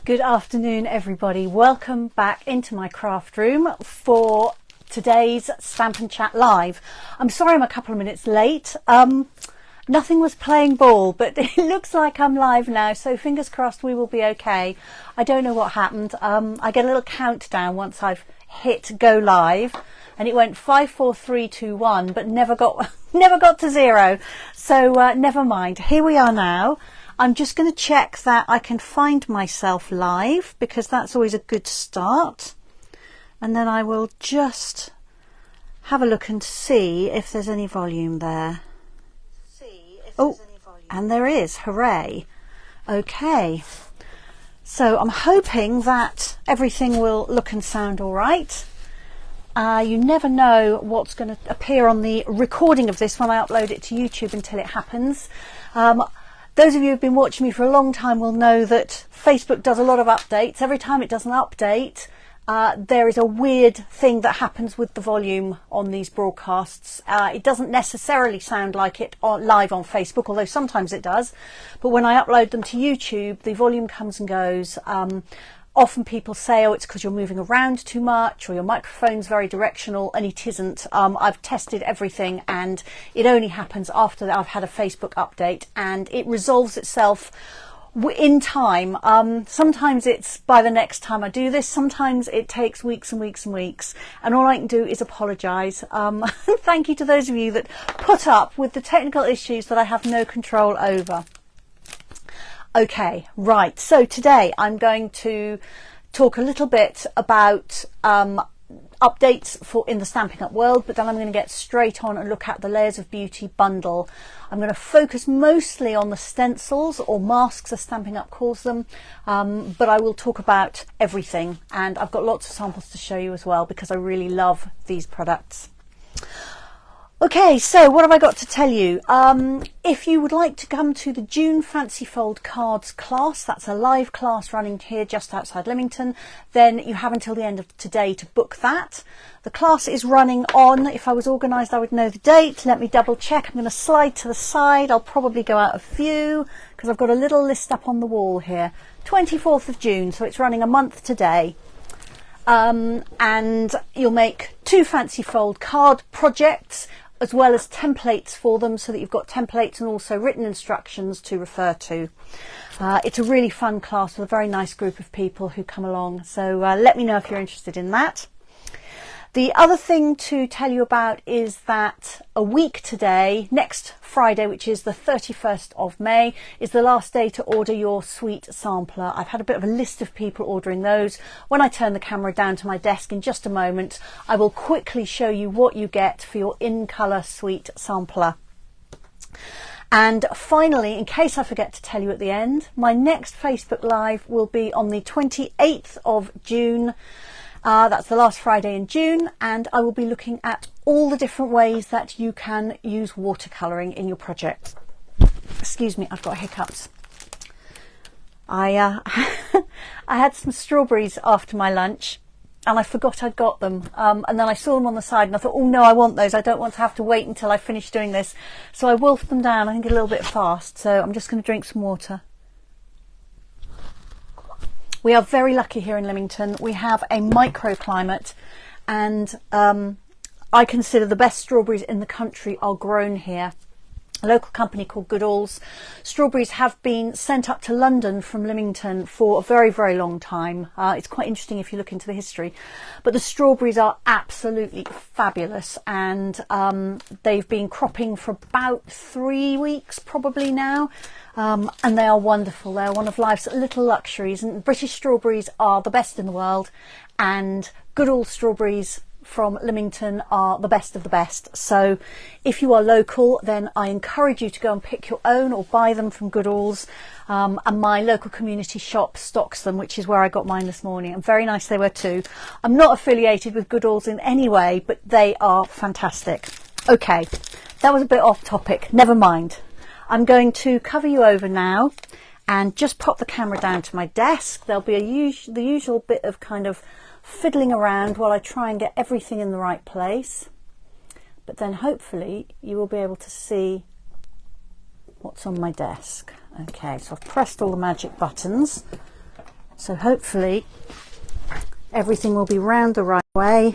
Good afternoon, everybody. Welcome back into my craft room for today's Stampin' Chat Live. I'm sorry I'm a couple of minutes late. Nothing was playing ball, but it looks like I'm live now, so fingers crossed we will be okay. I don't know what happened. I get a little countdown once I've hit go live, and it went 5, 4, 3, 2, 1, but never got to 0. So never mind. Here we are now. I'm just going to check that I can find myself live, because that's always a good start. And then I will just have a look and see if there's any volume there. Oh, and there is. Hooray. Okay. So I'm hoping that everything will look and sound all right. You never know what's going to appear on the recording of this when I upload it to YouTube until it happens. Those of you who've been watching me for a long time will know that Facebook does a lot of updates. Every time it does an update, there is a weird thing that happens with the volume on these broadcasts. It doesn't necessarily sound like it live on Facebook, although sometimes it does. But when I upload them to YouTube, the volume comes and goes. Often people say, oh, it's because you're moving around too much, or your microphone's very directional, and it isn't. I've tested everything, and it only happens after I've had a Facebook update, and it resolves itself in time. Sometimes it's by the next time I do this. Sometimes it takes weeks and weeks and weeks, and all I can do is apologise. Thank you to those of you that put up with the technical issues that I have no control over. Okay, right, so today I'm going to talk a little bit about updates in the Stampin' Up world, but then I'm going to get straight on and look at the Layers of Beauty bundle. I'm going to focus mostly on the stencils, or masks as Stampin' Up calls them, but I will talk about everything, and I've got lots of samples to show you as well, because I really love these products. Okay, so what have I got to tell you? If you would like to come to the June Fancy Fold Cards class, that's a live class running here just outside Leamington, then you have until the end of today to book that. The class is running on, if I was organised I would know the date. Let me double check. I'm going to slide to the side. I'll probably go out a few, because I've got a little list up on the wall here. 24th of June, so it's running a month today. And you'll make 2 Fancy Fold card projects, as well as templates for them, so that you've got templates and also written instructions to refer to. It's a really fun class with a very nice group of people who come along, so let me know if you're interested in that. The other thing to tell you about is that a week today, next Friday, which is the 31st of May, is the last day to order your sweet sampler. I've had a bit of a list of people ordering those. When I turn the camera down to my desk in just a moment, I will quickly show you what you get for your in-colour sweet sampler. And finally, in case I forget to tell you at the end, my next Facebook Live will be on the 28th of June. That's the last Friday in June, and I will be looking at all the different ways that you can use watercolouring in your project. Excuse me, I've got hiccups. I had some strawberries after my lunch, and I forgot I'd got them, and then I saw them on the side and I thought, oh no, I want those. I don't want to have to wait until I finish doing this. So I wolfed them down, I think a little bit fast, so I'm just going to drink some water. We are very lucky here in Leamington. We have a microclimate, and I consider the best strawberries in the country are grown here. A local company called Goodall's. Strawberries have been sent up to London from Leamington for a very, very long time. It's quite interesting if you look into the history. But the strawberries are absolutely fabulous, and they've been cropping for about 3 weeks probably now. And they are wonderful. They're one of life's little luxuries, and British strawberries are the best in the world, and Goodall strawberries from Leamington are the best of the best. So if you are local, then I encourage you to go and pick your own or buy them from Goodall's, and my local community shop stocks them, which is where I got mine this morning, and very nice they were too. I'm not affiliated with Goodall's in any way, but they are fantastic. Okay, that was a bit off topic, never mind. I'm going to cover you over now and just pop the camera down to my desk. There'll be the usual bit of kind of fiddling around while I try and get everything in the right place. But then hopefully you will be able to see what's on my desk. Okay, so I've pressed all the magic buttons So hopefully everything will be round the right way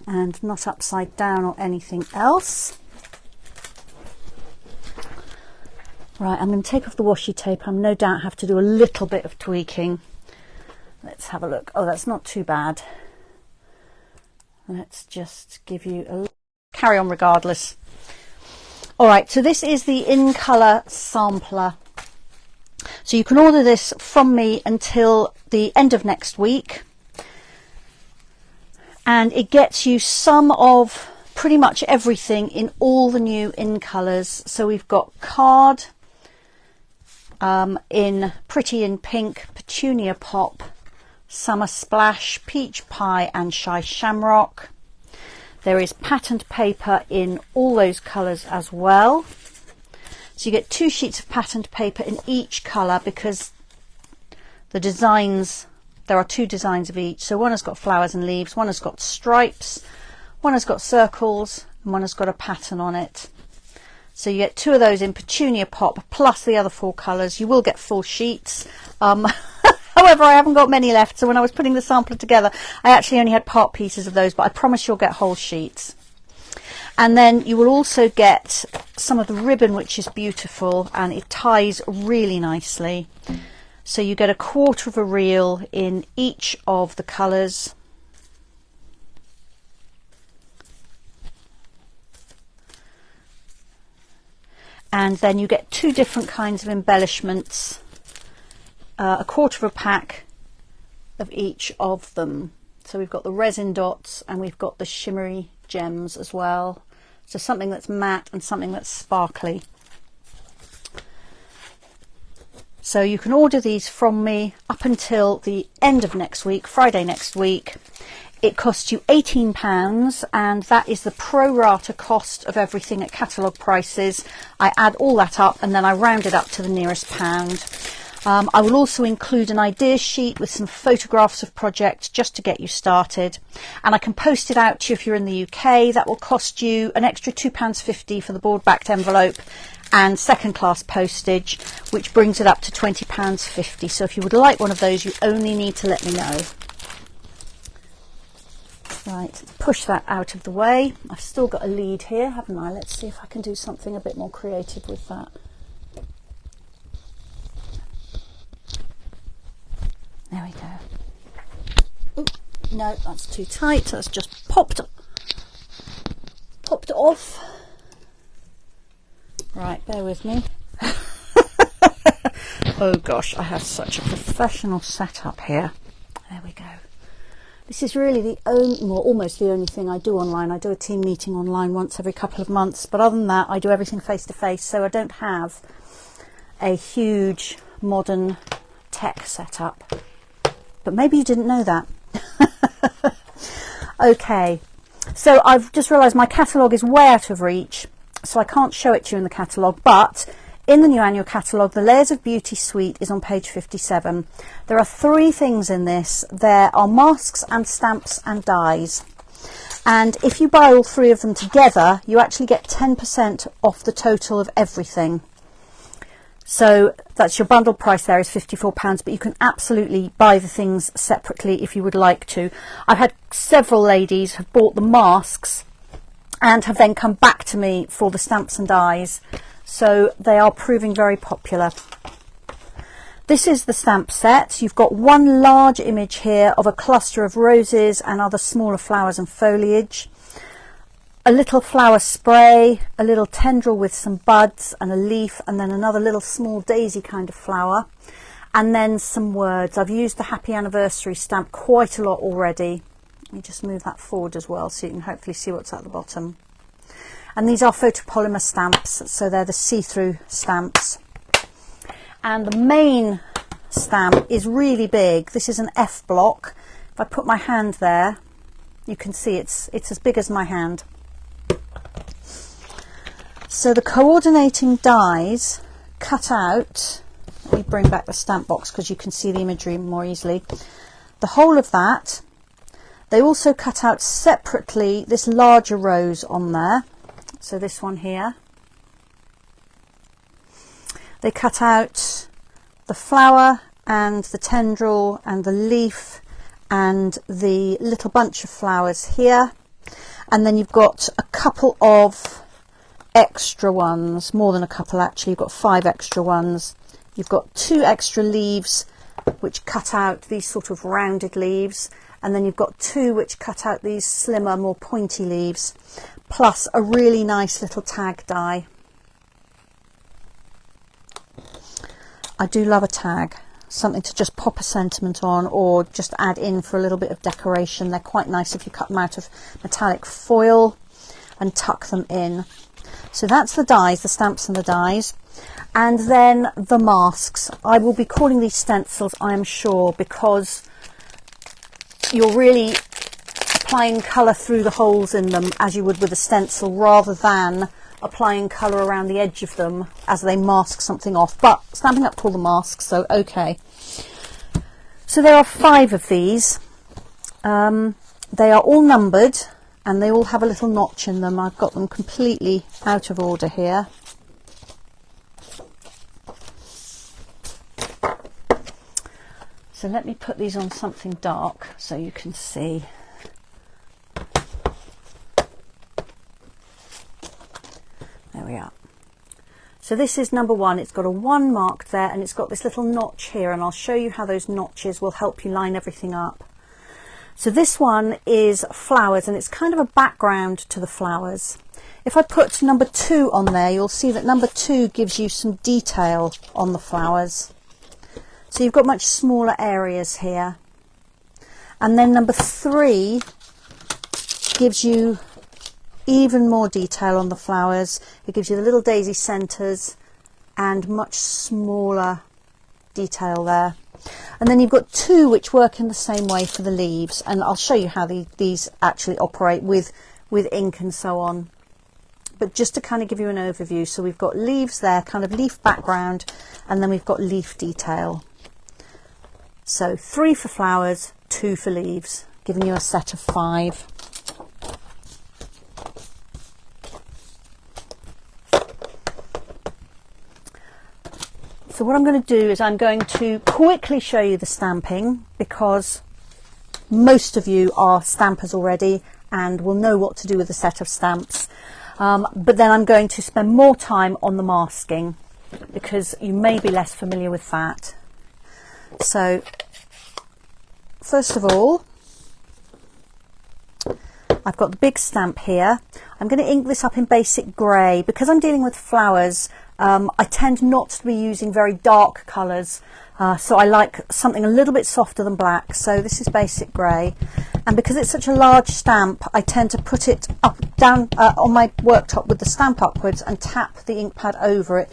and not upside down or anything else. Right, I'm going to take off the washi tape. I'm no doubt have to do a little bit of tweaking. Let's have a look. Oh, that's not too bad. Let's just give you a carry on regardless. All right, so this is the In Colour sampler. So you can order this from me until the end of next week. And it gets you some of pretty much everything in all the new In Colours. So we've got card in Pretty in Pink, Petunia Pop, Summer Splash, Peach Pie and Shy Shamrock. There is patterned paper in all those colours as well. So you get 2 sheets of patterned paper in each colour because the designs, there are 2 designs of each. So one has got flowers and leaves, one has got stripes, one has got circles, and one has got a pattern on it. So you get 2 of those in Petunia Pop plus the other 4 colours. You will get full sheets. However, I haven't got many left, so when I was putting the sampler together, I actually only had part pieces of those, but I promise you'll get whole sheets. And then you will also get some of the ribbon, which is beautiful, and it ties really nicely. So you get 1/4 of a reel in each of the colours. And then you get 2 different kinds of embellishments. 1/4 of a pack of each of them. So we've got the resin dots and we've got the shimmery gems as well. So something that's matte and something that's sparkly. So you can order these from me up until the end of next week, Friday next week. It costs you £18 and that is the pro rata cost of everything at catalogue prices. I add all that up and then I round it up to the nearest pound. I will also include an idea sheet with some photographs of projects just to get you started, and I can post it out to you if you're in the UK. That will cost you an extra £2.50 for the board backed envelope and second class postage, which brings it up to £20.50. So if you would like one of those, you only need to let me know. Right, push that out of the way. I've still got a lead here, haven't I? Let's see if I can do something a bit more creative with that. There we go. Ooh, no, that's too tight. That's just popped off. Right, bear with me. Oh gosh, I have such a professional setup here. There we go. This is really the only, well, almost the only thing I do online. I do a team meeting online once every couple of months, but other than that, I do everything face to face. So I don't have a huge modern tech setup. But maybe you didn't know that. Okay, so I've just realised my catalogue is way out of reach, so I can't show it to you in the catalogue, but in the new annual catalogue, the Layers of Beauty suite is on page 57. There are 3 things in this. There are masks and stamps and dies. And if you buy all 3 of them together, you actually get 10% off the total of everything. So that's your bundle price there is £54, but you can absolutely buy the things separately if you would like to. I've had several ladies have bought the masks and have then come back to me for the stamps and dies. So they are proving very popular. This is the stamp set. You've got one large image here of a cluster of roses and other smaller flowers and foliage. A little flower spray, a little tendril with some buds and a leaf, and then another little small daisy kind of flower, and then some words. I've used the Happy Anniversary stamp quite a lot already. Let me just move that forward as well so you can hopefully see what's at the bottom. And these are photopolymer stamps, so they're the see-through stamps. And the main stamp is really big. This is an F block. If I put my hand there, you can see it's as big as my hand. So the coordinating dies cut out, let me bring back the stamp box because you can see the imagery more easily. The whole of that, they also cut out separately this larger rose on there. So this one here. They cut out the flower and the tendril and the leaf and the little bunch of flowers here. And then you've got a couple of extra ones, more than a couple actually, you've got 5 extra ones. You've got 2 extra leaves which cut out these sort of rounded leaves, and then you've got 2 which cut out these slimmer, more pointy leaves, plus a really nice little tag die. I do love a tag, something to just pop a sentiment on or just add in for a little bit of decoration. They're quite nice if you cut them out of metallic foil and tuck them in. So that's the dies, the stamps and the dies. And then the masks. I will be calling these stencils, I am sure, because you're really applying colour through the holes in them as you would with a stencil, rather than applying colour around the edge of them as they mask something off. But Stampin' Up call them masks, so okay. So there are 5 of these. They are all numbered and they all have a little notch in them. I've got them completely out of order here. So let me put these on something dark so you can see. There we are. So this is number 1. It's got a 1 marked there and it's got this little notch here, and I'll show you how those notches will help you line everything up. So this one is flowers and it's kind of a background to the flowers. If I put number 2 on there, you'll see that number 2 gives you some detail on the flowers. So you've got much smaller areas here. And then number 3 gives you even more detail on the flowers. It gives you the little daisy centres and much smaller detail there. And then you've got 2 which work in the same way for the leaves, and I'll show you how these actually operate with ink and so on. But just to kind of give you an overview, so we've got leaves there, kind of leaf background, and then we've got leaf detail. So 3 for flowers, 2 for leaves, giving you a set of 5. So what I'm going to do is I'm going to quickly show you the stamping, because most of you are stampers already and will know what to do with a set of stamps. But then I'm going to spend more time on the masking, because you may be less familiar with that. So first of all, I've got the big stamp here. I'm going to ink this up in basic grey. Because I'm dealing with flowers, I tend not to be using very dark colours, so I like something a little bit softer than black. So this is basic grey, and because it's such a large stamp, I tend to put it down on my worktop with the stamp upwards and tap the ink pad over it.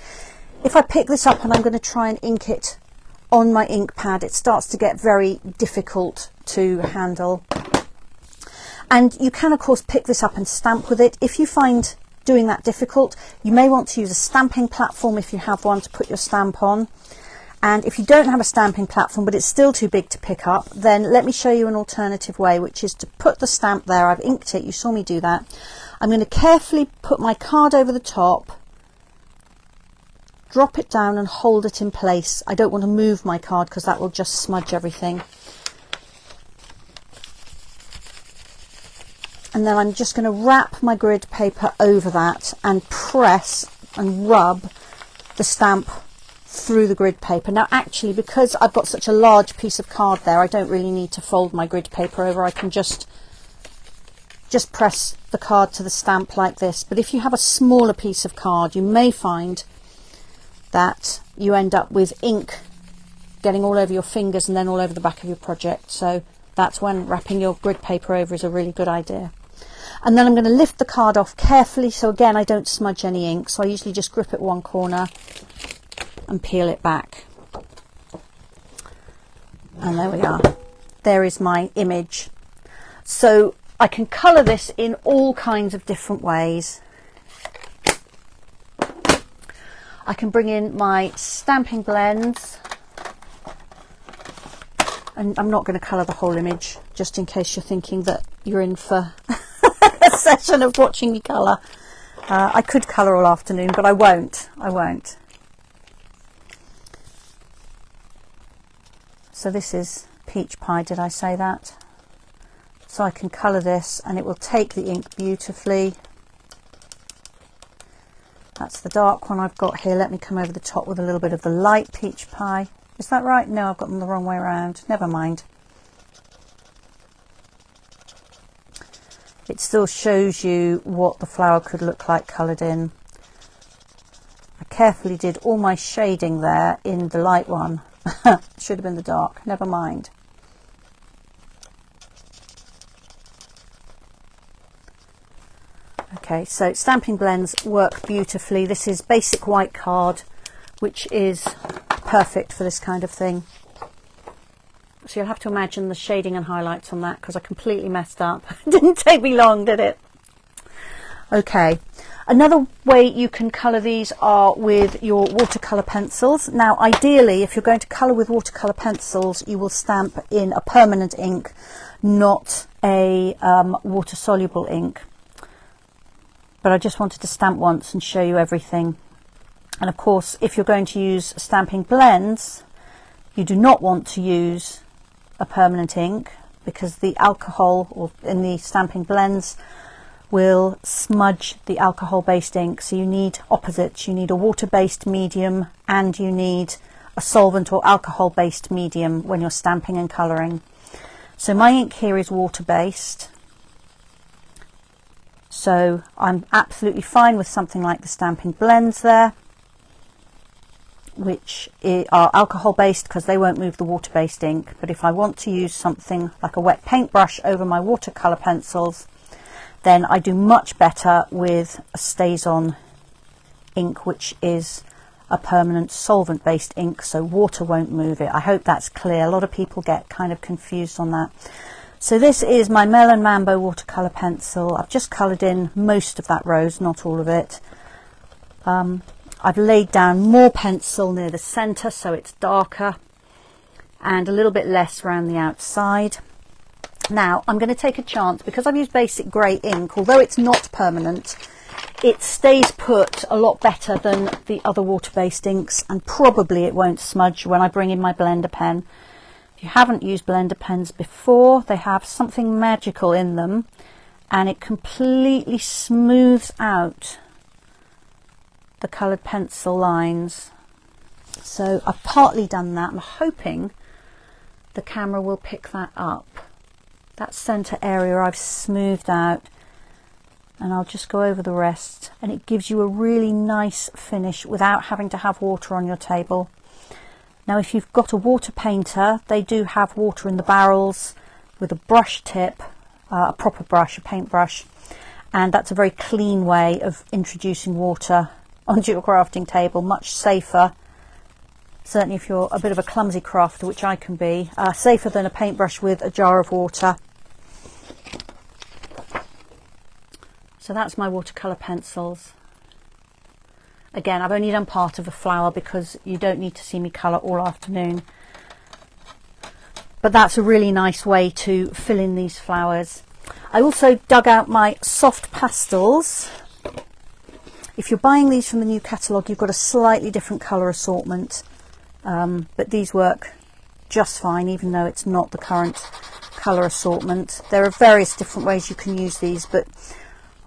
If I pick this up and I'm going to try and ink it on my ink pad, it starts to get very difficult to handle. And you can of course pick this up and stamp with it. If you find doing that difficult, you may want to use a stamping platform if you have one to put your stamp on. And if you don't have a stamping platform but it's still too big to pick up, then let me show you an alternative way, which is to put the stamp there. I've inked it, you saw me do that. I'm going to carefully put my card over the top, drop it down and hold it in place. I don't want to move my card because that will just smudge everything. And then I'm just going to wrap my grid paper over that and press and rub the stamp through the grid paper. Now actually, because I've got such a large piece of card there, I don't really need to fold my grid paper over. I can just press the card to the stamp like this. But if you have a smaller piece of card, you may find that you end up with ink getting all over your fingers and then all over the back of your project. So that's when wrapping your grid paper over is a really good idea. And then I'm going to lift the card off carefully, so again I don't smudge any ink. So I usually just grip it one corner and peel it back. And there we are. There is my image. So I can colour this in all kinds of different ways. I can bring in my stamping blends, and I'm not going to colour the whole image, just in case you're thinking that you're in for a session of watching me colour. I could colour all afternoon, but I won't. So this is peach pie, did I say that? So I can colour this and it will take the ink beautifully. That's the dark one I've got here. Let me come over the top with a little bit of the light peach pie. Is that right? No, I've got them the wrong way around. Never mind. It still shows you what the flower could look like coloured in. I carefully did all my shading there in the light one. Should have been the dark. Never mind. Okay, so stamping blends work beautifully. This is basic white card, which is perfect for this kind of thing. So you'll have to imagine the shading and highlights on that because I completely messed up. It didn't take me long, did it? Okay, another way you can colour these are with your watercolour pencils. Now, ideally, if you're going to colour with watercolour pencils, you will stamp in a permanent ink, not a water-soluble ink. But I just wanted to stamp once and show you everything. And of course, if you're going to use stamping blends, you do not want to use a permanent ink because the alcohol or in the stamping blends will smudge the alcohol-based ink. So you need opposites. You need a water-based medium and you need a solvent or alcohol-based medium when you're stamping and colouring. So my ink here is water-based. So I'm absolutely fine with something like the stamping blends there, which are alcohol based because they won't move the water based ink. But if I want to use something like a wet paintbrush over my watercolour pencils, then I do much better with a StazOn ink, which is a permanent solvent based ink, so water won't move it. I hope that's clear. A lot of people get kind of confused on that. So this is my Melon Mambo watercolour pencil. I've just coloured in most of that rose, not all of it. I've laid down more pencil near the centre so it's darker and a little bit less around the outside. Now I'm going to take a chance because I've used basic grey ink. Although it's not permanent, it stays put a lot better than the other water-based inks, and probably it won't smudge when I bring in my blender pen. If you haven't used blender pens before, they have something magical in them and it completely smooths out the coloured pencil lines. So I've partly done that. I'm hoping the camera will pick that up. That centre area I've smoothed out, and I'll just go over the rest, and it gives you a really nice finish without having to have water on your table. Now if you've got a water painter, they do have water in the barrels with a brush tip, a proper brush, a paintbrush, and that's a very clean way of introducing water onto your crafting table, much safer, certainly if you're a bit of a clumsy crafter, which I can be, safer than a paintbrush with a jar of water. So that's my watercolour pencils. Again, I've only done part of the flower because you don't need to see me colour all afternoon. But that's a really nice way to fill in these flowers. I also dug out my soft pastels. If you're buying these from the new catalogue, you've got a slightly different colour assortment. But these work just fine, even though it's not the current colour assortment. There are various different ways you can use these, but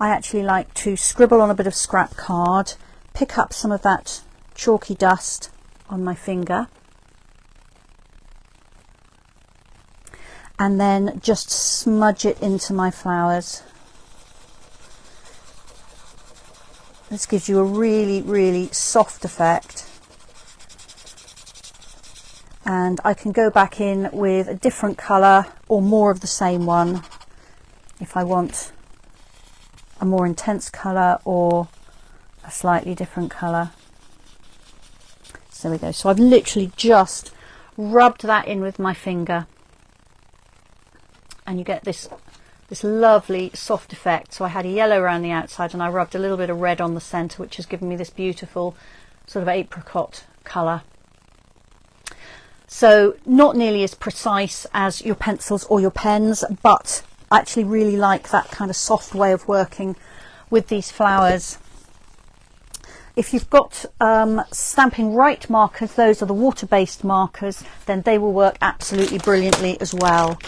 I actually like to scribble on a bit of scrap card, pick up some of that chalky dust on my finger, and then just smudge it into my flowers. This gives you a really, really soft effect. And I can go back in with a different colour or more of the same one if I want a more intense colour or a slightly different colour. So there we go. So I've literally just rubbed that in with my finger and you get this lovely soft effect. So I had a yellow around the outside and I rubbed a little bit of red on the centre, which has given me this beautiful sort of apricot colour. So not nearly as precise as your pencils or your pens, but I actually really like that kind of soft way of working with these flowers. if you've got Stampin' Right markers, those are the water-based markers, then they will work absolutely brilliantly as well.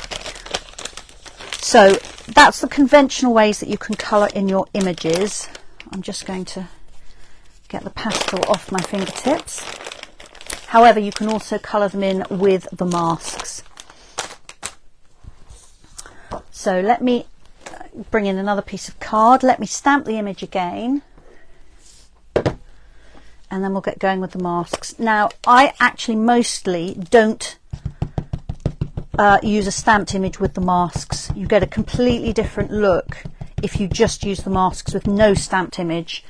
So that's the conventional ways that you can colour in your images. I'm just going to get the pastel off my fingertips. However, you can also colour them in with the masks. So let me bring in another piece of card. Let me stamp the image again. And then we'll get going with the masks. Now, I actually mostly don't use a stamped image with the masks. You get a completely different look if you just use the masks with no stamped image.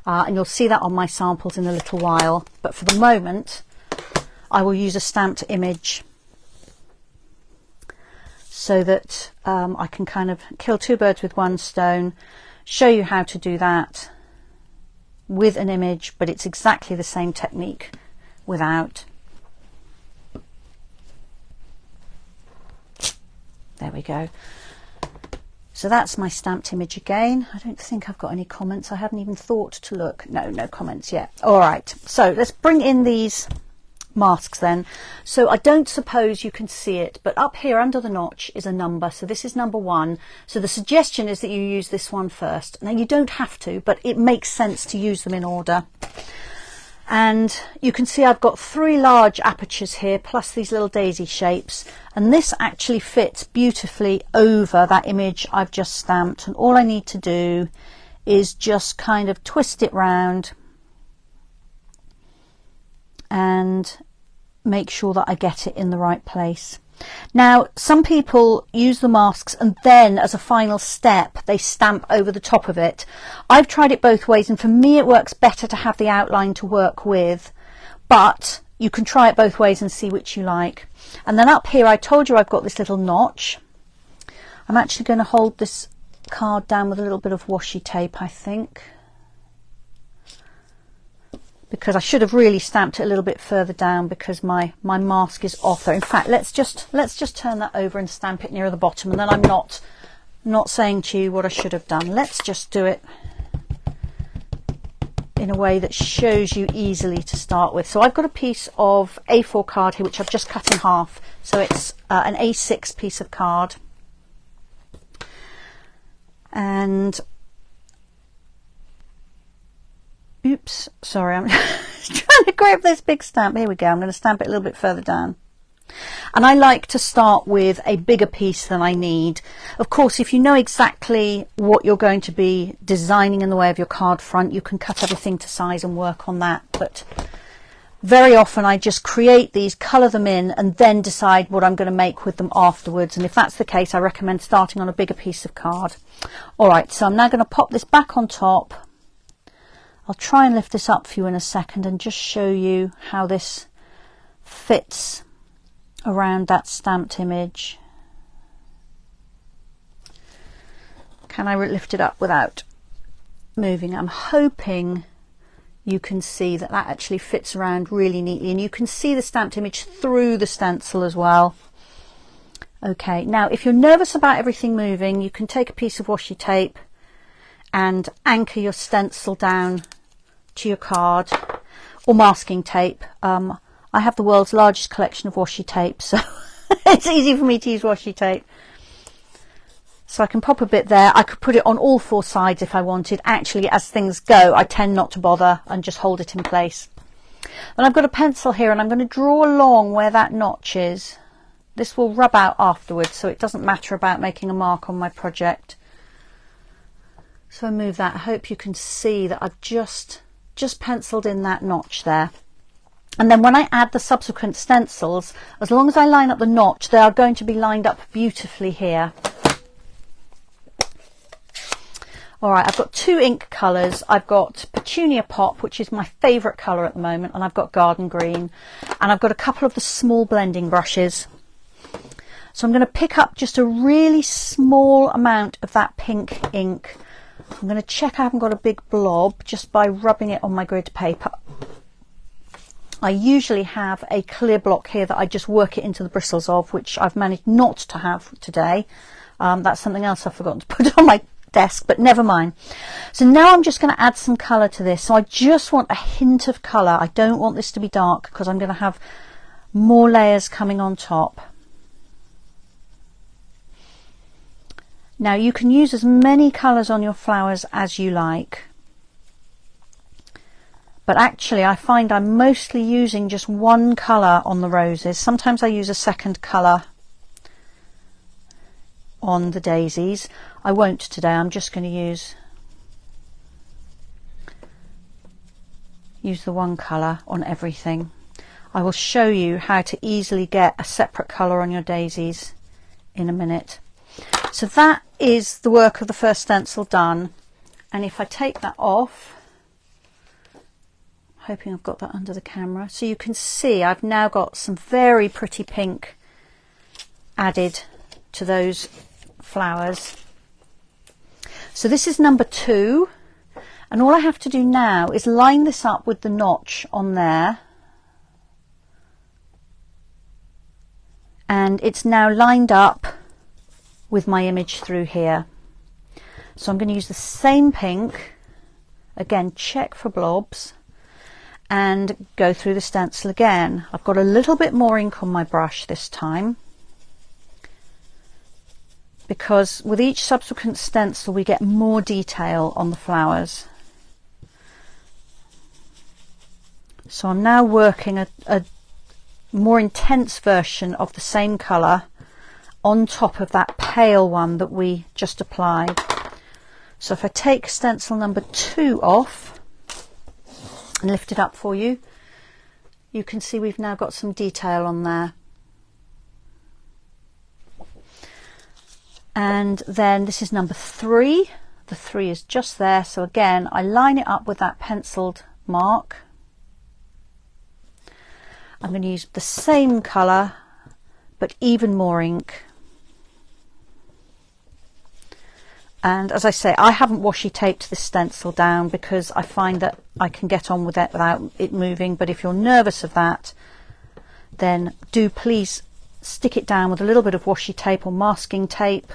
And you'll see that on my samples in a little while. But for the moment, I will use a stamped image so that I can kind of kill two birds with one stone, show you how to do that with an image, but it's exactly the same technique without. There we go. So that's my stamped image again. I don't think I've got any comments. I hadn't even thought to look. No comments yet. All right, so let's bring in these masks then. So I don't suppose you can see it, but up here under the notch is a number. So this is number 1. So the suggestion is that you use this one first. Now you don't have to, but it makes sense to use them in order. And you can see I've got 3 large apertures here, plus these little daisy shapes. And this actually fits beautifully over that image I've just stamped. And all I need to do is just kind of twist it round and make sure that I get it in the right place. Now, some people use the masks and then as a final step they stamp over the top of it. I've tried it both ways, and for me it works better to have the outline to work with, but you can try it both ways and see which you like. And then up here I told you I've got this little notch. I'm actually going to hold this card down with a little bit of washi tape, I think, because I should have really stamped it a little bit further down because my mask is off there. In fact, let's just turn that over and stamp it nearer the bottom, and then I'm not saying to you what I should have done. Let's just do it in a way that shows you easily to start with. So I've got a piece of A4 card here which I've just cut in half. So it's an A6 piece of card, and oops, sorry, I'm trying to grab this big stamp. Here we go. I'm going to stamp it a little bit further down. And I like to start with a bigger piece than I need. Of course, if you know exactly what you're going to be designing in the way of your card front, you can cut everything to size and work on that. But very often I just create these, colour them in, and then decide what I'm going to make with them afterwards. And if that's the case, I recommend starting on a bigger piece of card. All right, so I'm now going to pop this back on top. I'll try and lift this up for you in a second and just show you how this fits around that stamped image. Can I lift it up without moving? I'm hoping you can see that that actually fits around really neatly, and you can see the stamped image through the stencil as well. Okay, now if you're nervous about everything moving, you can take a piece of washi tape and anchor your stencil down to your card, or masking tape. I have the world's largest collection of washi tape, so it's easy for me to use washi tape. So I can pop a bit there. I could put it on all 4 sides if I wanted. Actually, as things go, I tend not to bother and just hold it in place. And I've got a pencil here, and I'm going to draw along where that notch is. This will rub out afterwards, so it doesn't matter about making a mark on my project. So I move that. I hope you can see that I've just penciled in that notch there. And then when I add the subsequent stencils, as long as I line up the notch, they are going to be lined up beautifully here. All right, I've got 2 ink colours. I've got Petunia Pop, which is my favourite colour at the moment, and I've got Garden Green, and I've got a couple of the small blending brushes. So I'm going to pick up just a really small amount of that pink ink. I'm going to check I haven't got a big blob just by rubbing it on my grid paper. I usually have a clear block here that I just work it into the bristles of, which I've managed not to have today. That's something else I've forgotten to put on my desk, but never mind. So now I'm just going to add some colour to this. So I just want a hint of colour. I don't want this to be dark because I'm going to have more layers coming on top. Now you can use as many colours on your flowers as you like, but actually I find I'm mostly using just one colour on the roses. Sometimes I use a second colour on the daisies. I won't today. I'm just going to use the one colour on everything. I will show you how to easily get a separate colour on your daisies in a minute. So that is the work of the first stencil done, and if I take that off, hoping I've got that under the camera, so you can see I've now got some very pretty pink added to those flowers. So this is number 2, and all I have to do now is line this up with the notch on there, and it's now lined up with my image through here. So I'm going to use the same pink, again check for blobs, and go through the stencil again. I've got a little bit more ink on my brush this time, because with each subsequent stencil we get more detail on the flowers. So I'm now working a more intense version of the same colour on top of that pale one that we just applied. So if I take stencil number 2 off and lift it up for you, you can see we've now got some detail on there. And then this is number 3. The 3 is just there, so again I line it up with that penciled mark. I'm going to use the same colour but even more ink. And as I say, I haven't washi taped this stencil down because I find that I can get on with it without it moving. But if you're nervous of that, then do please stick it down with a little bit of washi tape or masking tape.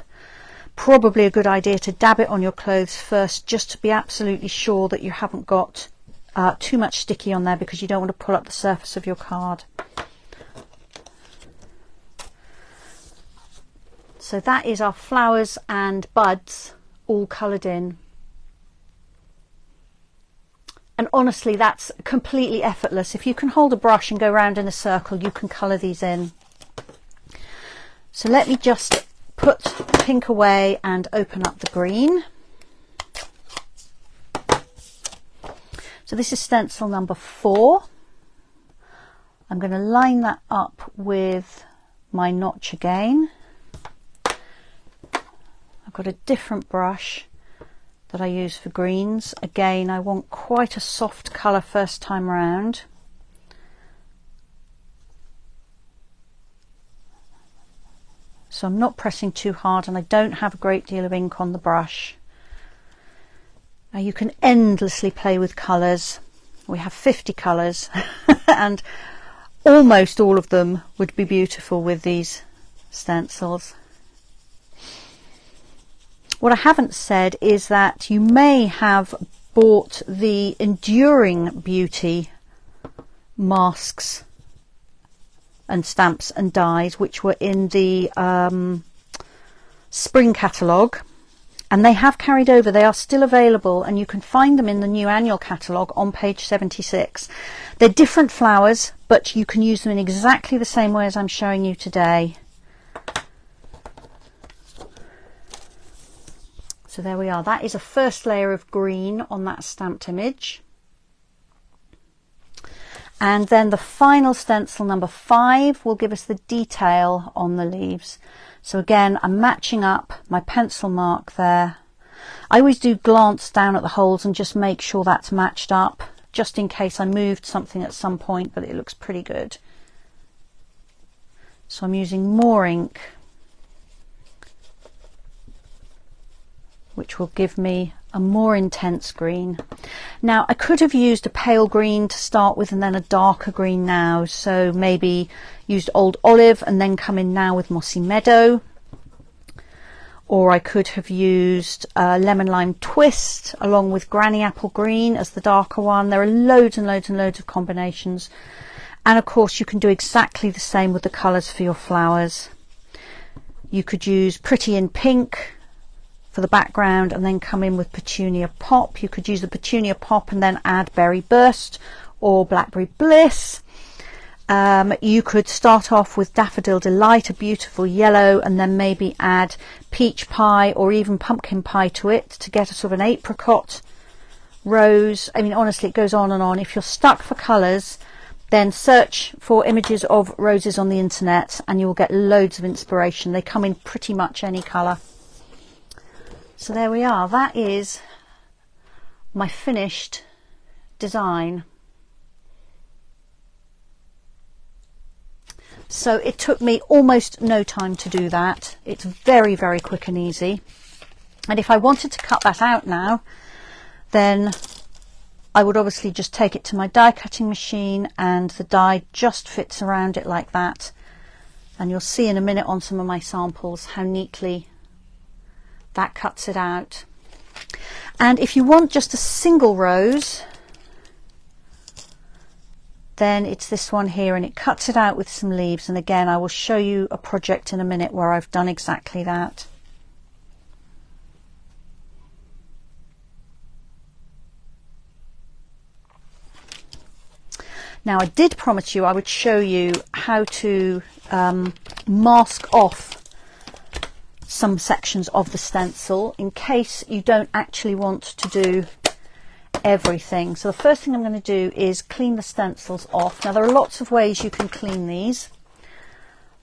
Probably a good idea to dab it on your clothes first, just to be absolutely sure that you haven't got too much sticky on there, because you don't want to pull up the surface of your card. So that is our flowers and buds all coloured in. And honestly, that's completely effortless. If you can hold a brush and go around in a circle, you can colour these in. So let me just put the pink away and open up the green. So this is stencil number 4. I'm going to line that up with my notch again. I've got a different brush that I use for greens. Again, I want quite a soft colour first time round. So I'm not pressing too hard, and I don't have a great deal of ink on the brush. Now you can endlessly play with colours. We have 50 colours and almost all of them would be beautiful with these stencils. What I haven't said is that you may have bought the Enduring Beauty masks and stamps and dies, which were in the spring catalogue, and they have carried over. They are still available, and you can find them in the new annual catalogue on page 76. They're different flowers, but you can use them in exactly the same way as I'm showing you today. So there we are. That is a first layer of green on that stamped image. And then the final stencil, number 5, will give us the detail on the leaves. So again, I'm matching up my pencil mark there. I always do glance down at the holes and just make sure that's matched up, just in case I moved something at some point, but it looks pretty good. So I'm using more ink, which will give me a more intense green. Now I could have used a pale green to start with and then a darker green now, so maybe used Old Olive and then come in now with Mossy Meadow. or I could have used Lemon Lime Twist along with Granny Apple Green as the darker one. There are loads and loads and loads of combinations. And of course you can do exactly the same with the colours for your flowers. You could use Pretty in Pink for the background and then come in with Petunia Pop. You could use the Petunia Pop and then add Berry Burst or Blackberry Bliss. You could start off with Daffodil Delight, a beautiful yellow, and then maybe add Peach Pie or even Pumpkin Pie to it to get a sort of an apricot rose. I mean, honestly, it goes on and on. If you're stuck for colours, then search for images of roses on the internet and you will get loads of inspiration. They come in pretty much any colour. So there we are. That is my finished design. So it took me almost no time to do that. It's very, very quick and easy. And if I wanted to cut that out now, then I would obviously just take it to my die cutting machine and the die just fits around it like that. And you'll see in a minute on some of my samples how neatly that cuts it out. And if you want just a single rose, then it's this one here, and it cuts it out with some leaves. And again, I will show you a project in a minute where I've done exactly that. Now, I did promise you I would show you how to mask off some sections of the stencil in case you don't actually want to do everything. So the first thing I'm going to do is clean the stencils off. Now, there are lots of ways you can clean these.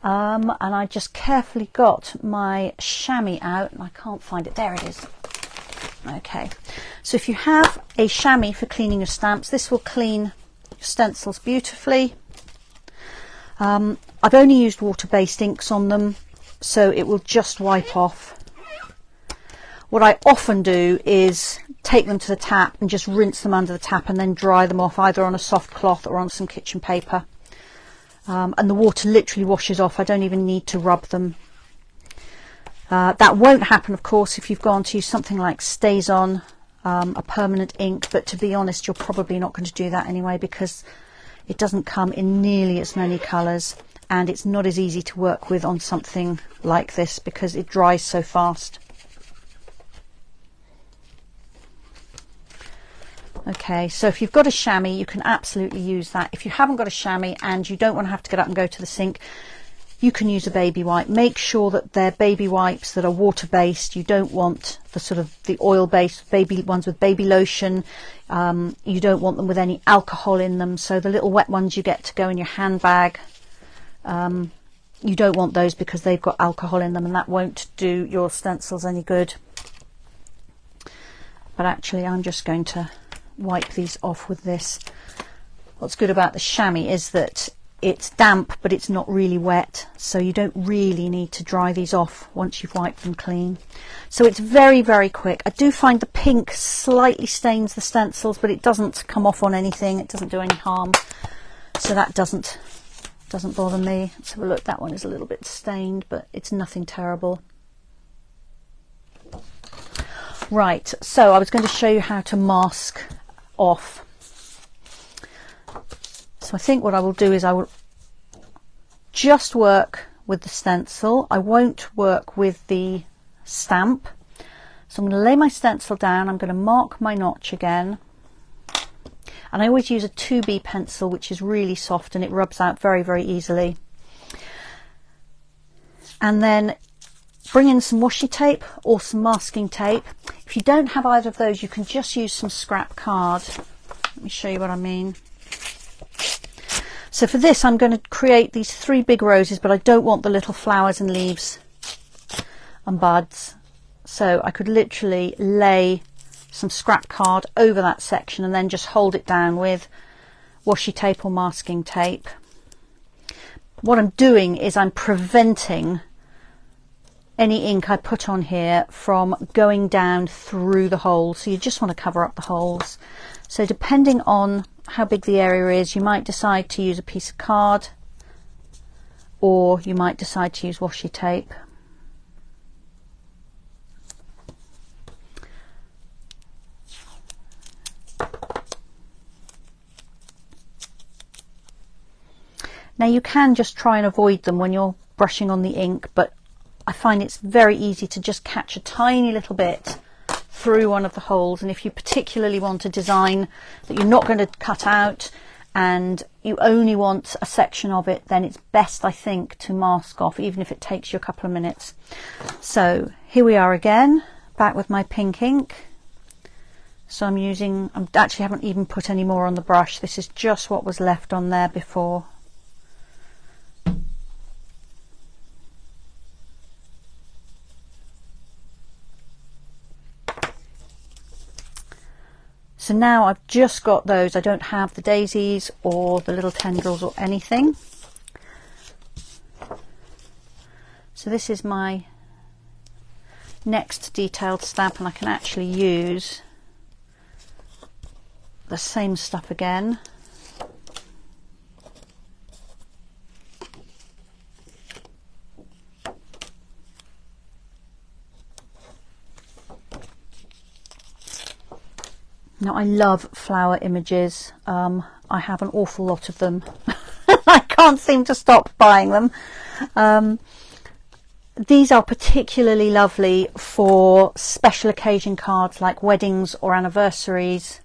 And I just carefully got my chamois out, and I can't find it. There it is. Okay. So if you have a chamois for cleaning your stamps, this will clean stencils beautifully. I've only used water-based inks on them, so it will just wipe off. What I often do is take them to the tap and just rinse them under the tap and then dry them off either on a soft cloth or on some kitchen paper. And the water literally washes off. I don't even need to rub them. That won't happen, of course, if you've gone to use something like StazOn, a permanent ink, but to be honest, you're probably not going to do that anyway because it doesn't come in nearly as many colours, and it's not as easy to work with on something like this because it dries so fast. Okay, so if you've got a chamois, you can absolutely use that. If you haven't got a chamois and you don't want to have to get up and go to the sink, you can use a baby wipe. Make sure that they're baby wipes that are water-based. You don't want the sort of the oil-based baby ones with baby lotion. You don't want them with any alcohol in them. So the little wet ones you get to go in your handbag, you don't want those because they've got alcohol in them and that won't do your stencils any good. But actually, I'm just going to wipe these off with this. What's good about the chamois is that it's damp, but it's not really wet, so you don't really need to dry these off once you've wiped them clean. So it's very, very quick. I do find the pink slightly stains the stencils, but it doesn't come off on anything. It doesn't do any harm, so that doesn't bother me. Let's have a look. That one is a little bit stained, but it's nothing terrible. Right, so I was going to show you how to mask off. So I think what I will do is I will just work with the stencil. I won't work with the stamp. So I'm going to lay my stencil down. I'm going to mark my notch again. And I always use a 2B pencil, which is really soft and it rubs out very, very easily. And then bring in some washi tape or some masking tape. If you don't have either of those, you can just use some scrap card. Let me show you what I mean. So for this, I'm going to create these 3 big roses, but I don't want the little flowers and leaves and buds. So I could literally lay some scrap card over that section and then just hold it down with washi tape or masking tape. What I'm doing is I'm preventing any ink I put on here from going down through the holes. So you just want to cover up the holes. So depending on how big the area is, you might decide to use a piece of card or you might decide to use washi tape. you can just try and avoid them when you're brushing on the ink, but I find it's very easy to just catch a tiny little bit through one of the holes. And if you particularly want a design that you're not going to cut out and you only want a section of it, then it's best, I think, to mask off, even if it takes you a couple of minutes. So here we are again, back with my pink ink. So I actually haven't even put any more on the brush. This is just what was left on there before. So now I've just got those. I don't have the daisies or the little tendrils or anything. So this is my next detailed stamp, and I can actually use the same stuff again. Now I love flower images. I have an awful lot of them. I can't seem to stop buying them. These are particularly lovely for special occasion cards like weddings or anniversaries,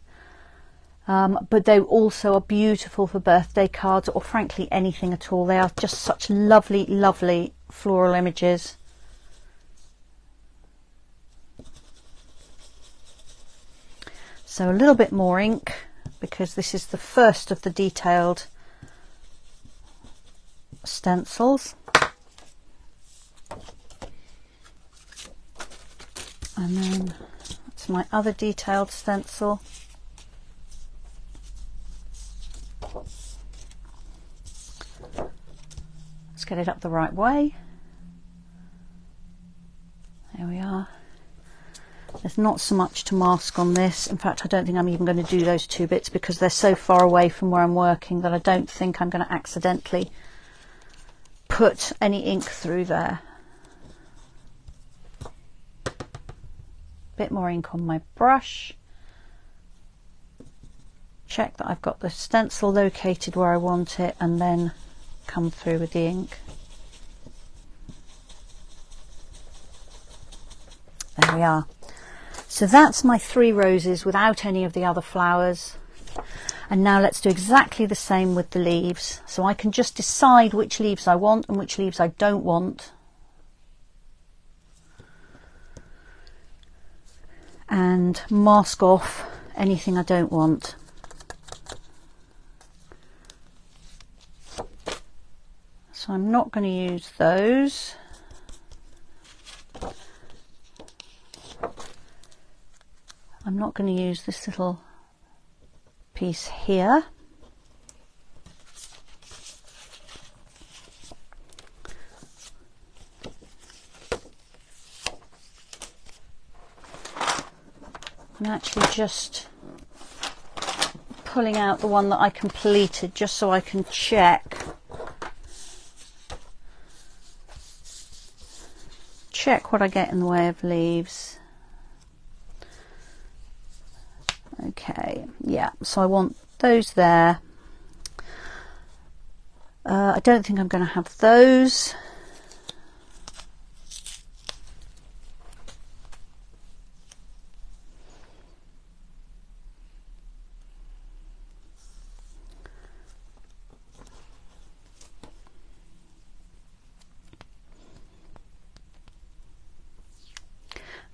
but they also are beautiful for birthday cards or frankly anything at all. They are just such lovely, lovely floral images. So a little bit more ink, because this is the first of the detailed stencils. And then that's my other detailed stencil. Let's get it up the right way. There we are. There's not so much to mask on this. In fact, I don't think I'm even going to do those two bits because they're so far away from where I'm working that I don't think I'm going to accidentally put any ink through there. Bit more ink on my brush. Check that I've got the stencil located where I want it, and then come through with the ink. There we are. So that's my 3 roses without any of the other flowers. And now let's do exactly the same with the leaves. So I can just decide which leaves I want and which leaves I don't want. And mask off anything I don't want. So I'm not going to use those. I'm not going to use this little piece here. I'm actually just pulling out the one that I completed just so I can check what I get in the way of leaves. Okay, yeah, so I want those there. I don't think I'm going to have those.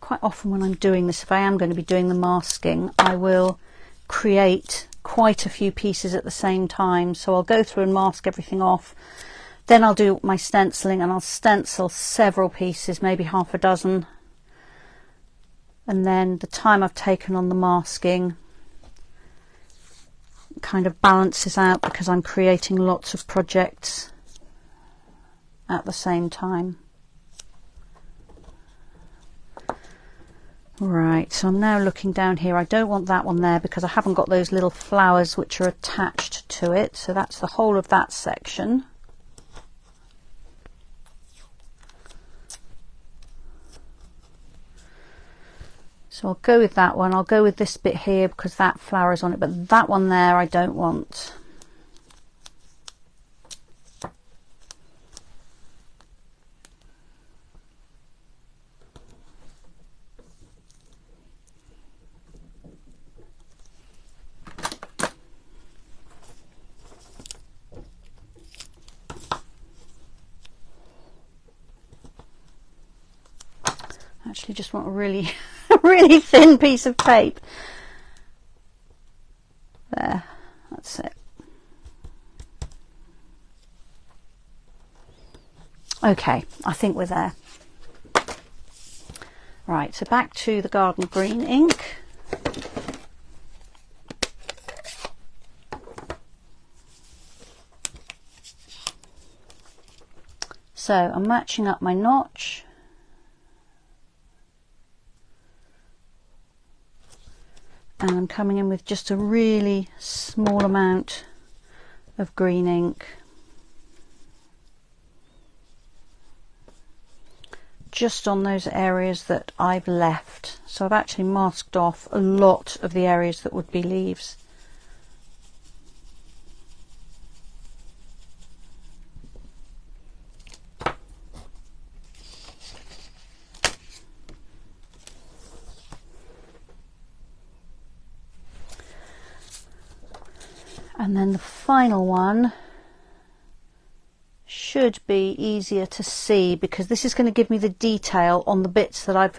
Quite often when I'm doing this, if I am going to be doing the masking, I will create quite a few pieces at the same time. So I'll go through and mask everything off. Then I'll do my stenciling and I'll stencil several pieces, maybe half a dozen. And then the time I've taken on the masking kind of balances out because I'm creating lots of projects at the same time. Right, so I'm now looking down here. I don't want that one there because I haven't got those little flowers which are attached to it. So that's the whole of that section. So I'll go with that one. I'll go with this bit here because that flower is on it, but that one there I don't want. actually just want a really, really thin piece of tape. There, that's it. Okay, I think we're there. Right, so back to the garden green ink. So I'm matching up my notch. And I'm coming in with just a really small amount of green ink. Just on those areas that I've left. So I've actually masked off a lot of the areas that would be leaves. And then the final one should be easier to see because this is going to give me the detail on the bits that I've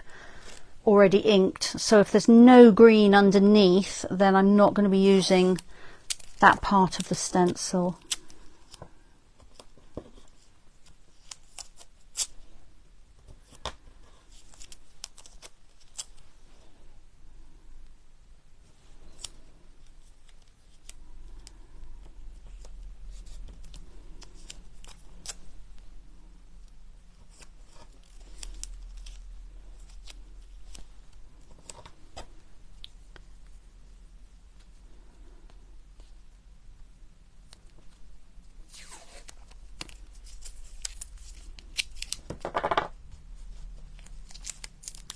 already inked. So if there's no green underneath, then I'm not going to be using that part of the stencil.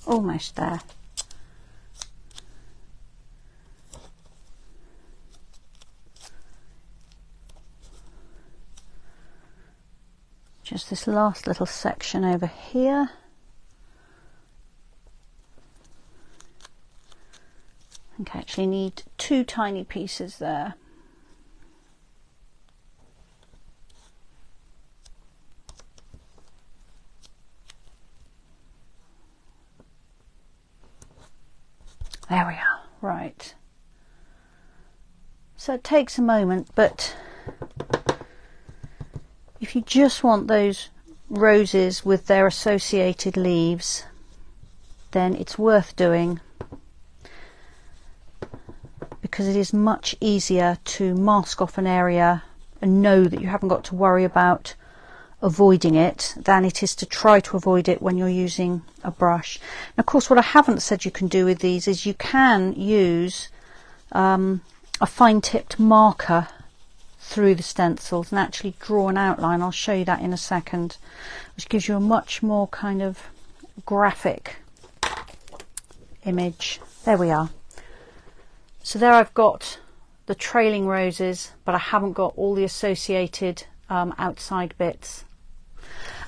Almost there. Just this last little section over here. I think I actually need 2 tiny pieces there. There we are, right. So it takes a moment, but if you just want those roses with their associated leaves, then it's worth doing because it is much easier to mask off an area and know that you haven't got to worry about avoiding it than it is to try to avoid it when you're using a brush. And of course, what I haven't said you can do with these is you can use a fine-tipped marker through the stencils and actually draw an outline. I'll show you that in a second, which gives you a much more kind of graphic image. There we are. So there I've got the trailing roses, but I haven't got all the associated outside bits.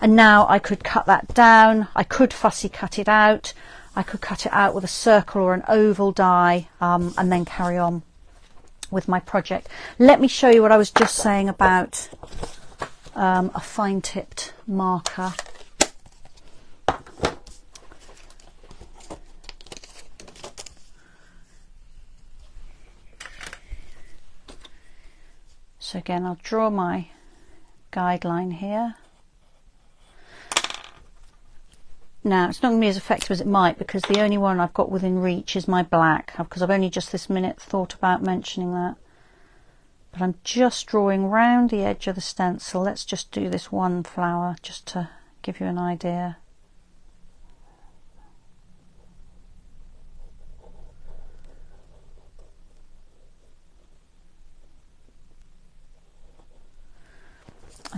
And now I could cut that down, I could fussy cut it out, I could cut it out with a circle or an oval die and then carry on with my project. Let me show you what I was just saying about a fine-tipped marker. So again, I'll draw my guideline here. Now, it's not going to be as effective as it might because the only one I've got within reach is my black, because I've only just this minute thought about mentioning that. But I'm just drawing round the edge of the stencil. Let's just do this one flower just to give you an idea.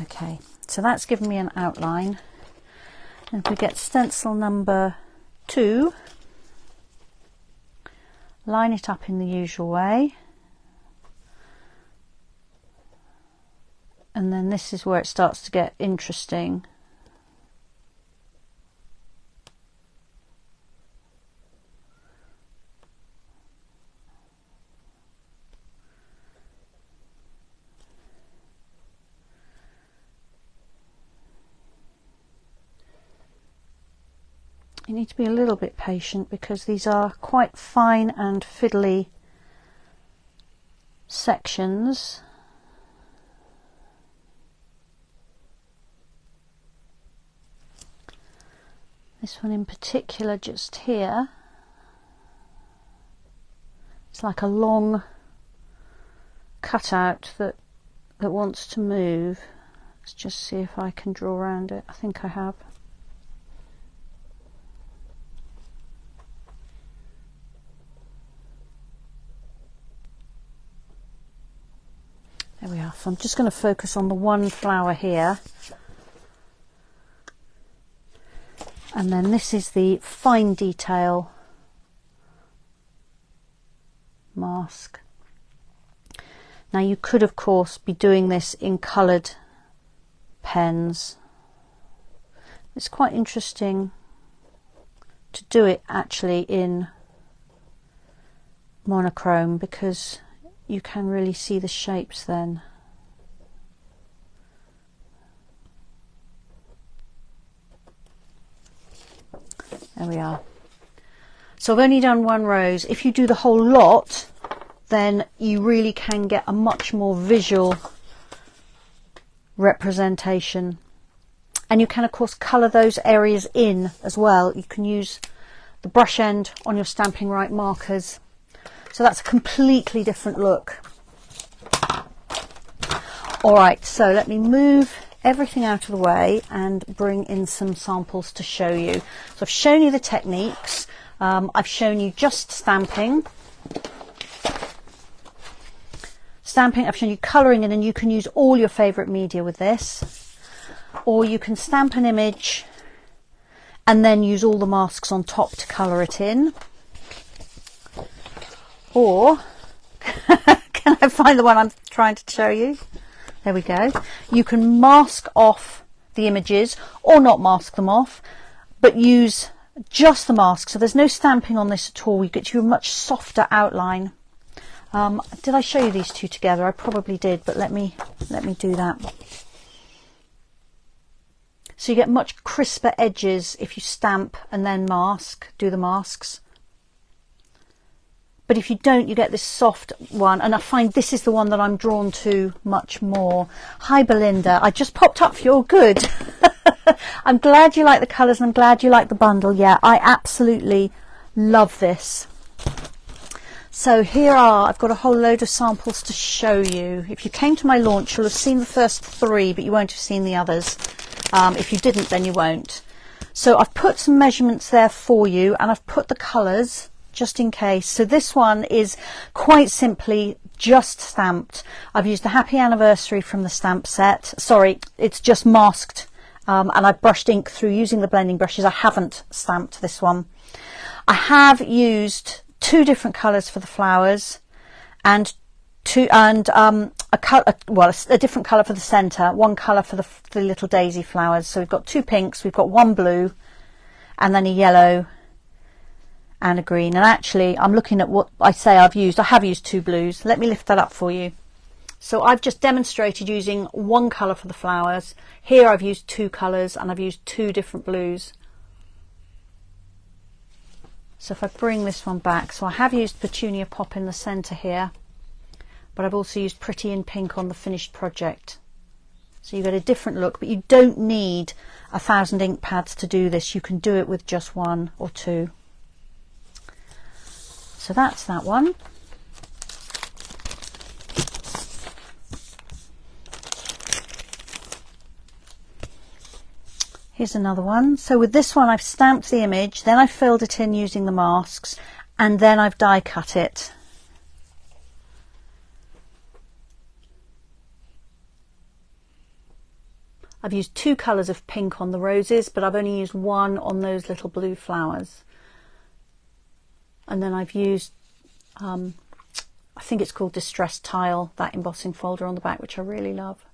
Okay, so that's given me an outline. And if we get stencil number 2, line it up in the usual way. And then this is where it starts to get interesting. You need to be a little bit patient because these are quite fine and fiddly sections. This one in particular just here, it's like a long cutout that wants to move. Let's just see if I can draw around it. I think I have. There we are. So I'm just going to focus on the one flower here. And then this is the fine detail mask. Now you could of course be doing this in coloured pens. It's quite interesting to do it actually in monochrome because you can really see the shapes then. There we are. So I've only done one rose. If you do the whole lot, then you really can get a much more visual representation. And you can of course colour those areas in as well. You can use the brush end on your Stampin' Right markers. So that's a completely different look. Alright, so let me move everything out of the way and bring in some samples to show you. So I've shown you the techniques, I've shown you just stamping, I've shown you colouring in, and you can use all your favourite media with this, or you can stamp an image and then use all the masks on top to colour it in, or can I find the one I'm trying to show you? There we go. You can mask off the images or not mask them off, but use just the mask. So there's no stamping on this at all. You get you a much softer outline. Did I show you these two together? I probably did, but let me do that. So you get much crisper edges if you stamp and then mask, do the masks. But if you don't, you get this soft one, and I find this is the one that I'm drawn to much more. Hi Belinda, I just popped up for you. Oh, good. I'm glad you like the colours and I'm glad you like the bundle. Yeah, I absolutely love this. So here are, I've got a whole load of samples to show you. If you came to my launch, you'll have seen the first three, but you won't have seen the others. If you didn't, then you won't. So I've put some measurements there for you, and I've put the colours just in case. So this one is quite simply just stamped. I've used the Happy Anniversary from the stamp set. Sorry, it's just masked, and I've brushed ink through using the blending brushes. I haven't stamped this one. I have used two different colours for the flowers, and a different colour for the centre, one colour for the little daisy flowers. So we've got two pinks, we've got one blue, and then a yellow and a green. And actually I'm looking at what I say I have used two blues. Let me lift that up for you. So I've just demonstrated using one colour for the flowers. Here I've used two colours and I've used two different blues. So if I bring this one back, so I have used Petunia Pop in the centre here, but I've also used Pretty in Pink on the finished project. So you get a different look, but you don't need 1,000 ink pads to do this. You can do it with just one or two. So that's that one. Here's another one. So with this one I've stamped the image, then I filled it in using the masks, and then I've die cut it. I've used two colours of pink on the roses, but I've only used one on those little blue flowers. And then I've used, I think it's called Distressed Tile, that embossing folder on the back, which I really love.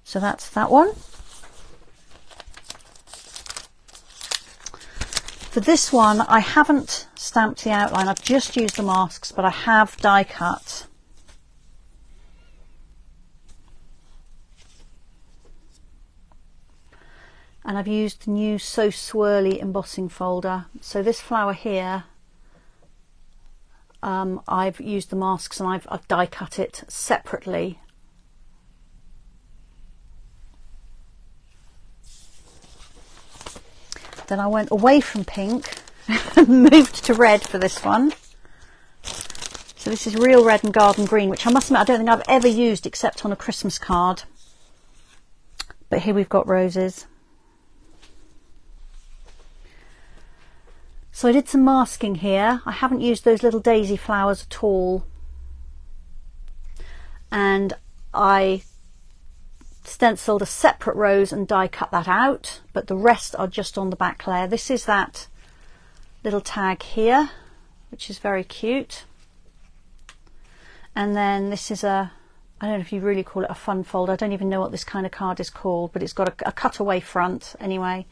So that's that one. For this one, I haven't stamped the outline, I've just used the masks, but I have die cut. and I've used the new So Swirly embossing folder. So this flower here, I've used the masks and I've die cut it separately. Then I went away from pink and moved to red for this one. So this is Real Red and Garden Green, which I must admit I don't think I've ever used except on a Christmas card. But here we've got roses. So I did some masking here. I haven't used those little daisy flowers at all. And I stenciled a separate rose and die cut that out, but the rest are just on the back layer. This is that little tag here, which is very cute. And then this is I don't know if you really call it a fun folder. I don't even know what this kind of card is called, but it's got a cutaway front anyway.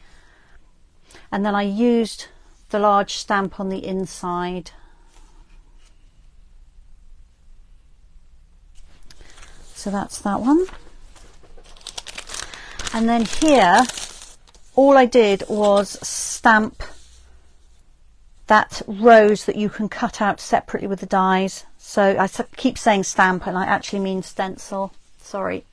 And then I used the large stamp on the inside. So that's that one. And then here, all I did was stamp that rose that you can cut out separately with the dies. So I keep saying stamp and I actually mean stencil, sorry.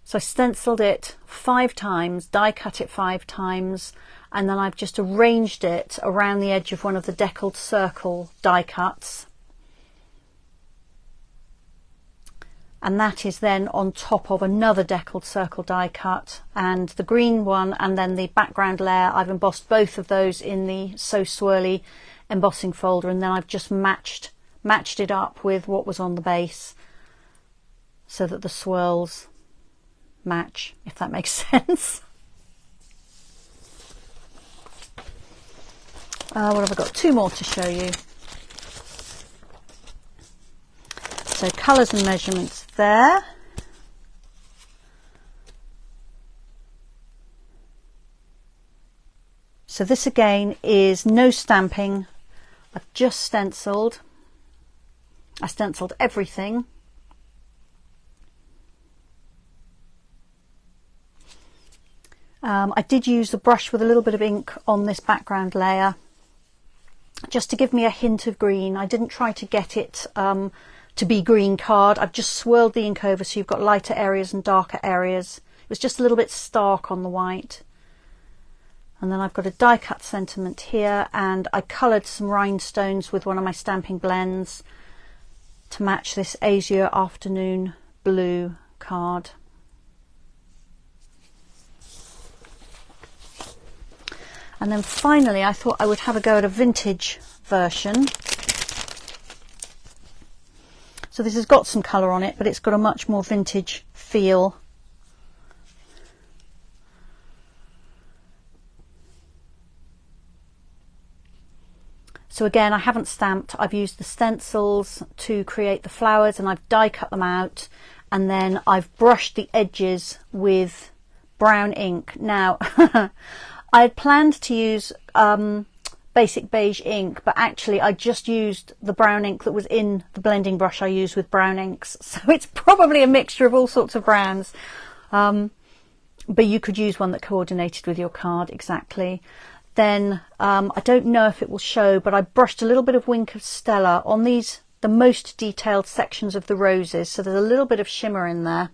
So I stenciled it 5 times, die cut it 5 times, and then I've just arranged it around the edge of one of the deckled circle die cuts. And that is then on top of another deckled circle die cut, and the green one and then the background layer, I've embossed both of those in the So Swirly embossing folder, and then I've just matched it up with what was on the base so that the swirls match, if that makes sense. What have I got? 2 more to show you. So colours and measurements there. So this again is no stamping. I've just stenciled. I stenciled everything. I did use the brush with a little bit of ink on this background layer just to give me a hint of green. I didn't try to get it to be green card. I've just swirled the ink over so you've got lighter areas and darker areas. It was just a little bit stark on the white. And then I've got a die cut sentiment here, and I coloured some rhinestones with one of my stamping blends to match this Azure Afternoon Blue card. And then finally I thought I would have a go at a vintage version. So this has got some colour on it, but it's got a much more vintage feel. So again, I haven't stamped. I've used the stencils to create the flowers, and I've die cut them out, and then I've brushed the edges with brown ink. Now I had planned to use basic beige ink, but actually I just used the brown ink that was in the blending brush I use with brown inks. So it's probably a mixture of all sorts of browns. But you could use one that coordinated with your card exactly. Then I don't know if it will show, but I brushed a little bit of Wink of Stella on the most detailed sections of the roses. So there's a little bit of shimmer in there.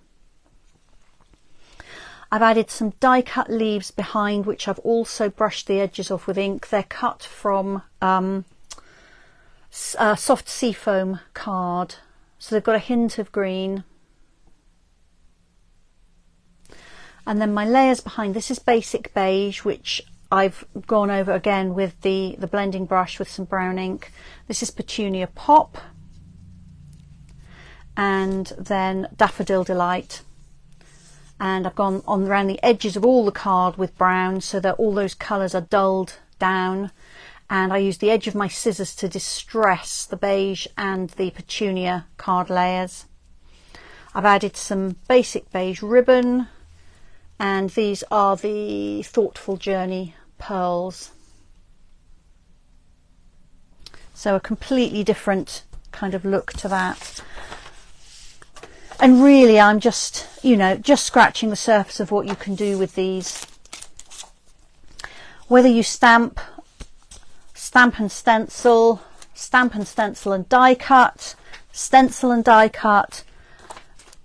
I've added some die cut leaves behind, which I've also brushed the edges off with ink. They're cut from soft seafoam card, so they've got a hint of green. And then my layers behind, this is basic beige, which I've gone over again with the blending brush with some brown ink. This is Petunia Pop, and then Daffodil Delight. And I've gone on around the edges of all the card with brown so that all those colours are dulled down. And I used the edge of my scissors to distress the beige and the petunia card layers. I've added some basic beige ribbon, and these are the Thoughtful Journey pearls. So a completely different kind of look to that. And really I'm just, you know, just scratching the surface of what you can do with these. Whether you stamp and stencil, and die cut, stencil and die cut,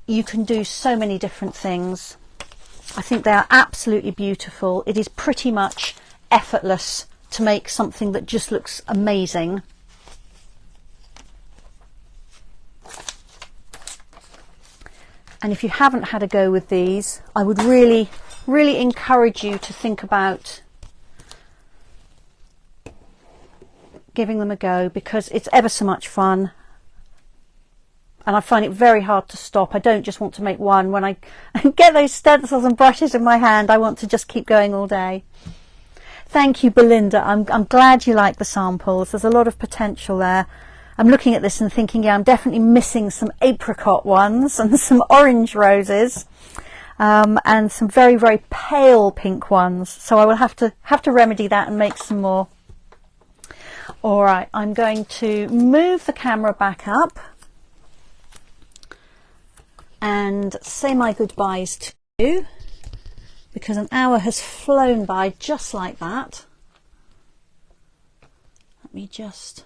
you can do so many different things. I think they are absolutely beautiful. It is pretty much effortless to make something that just looks amazing. And if you haven't had a go with these, I would really, really encourage you to think about giving them a go, because it's ever so much fun. And I find it very hard to stop. I don't just want to make one. When I get those stencils and brushes in my hand, I want to just keep going all day. Thank you, Belinda. I'm glad you like the samples. There's a lot of potential there. I'm looking at this and thinking, yeah, I'm definitely missing some apricot ones and some orange roses, and some very, very pale pink ones. So I will have to remedy that and make some more. All right, I'm going to move the camera back up and say my goodbyes to you, because an hour has flown by just like that. Let me just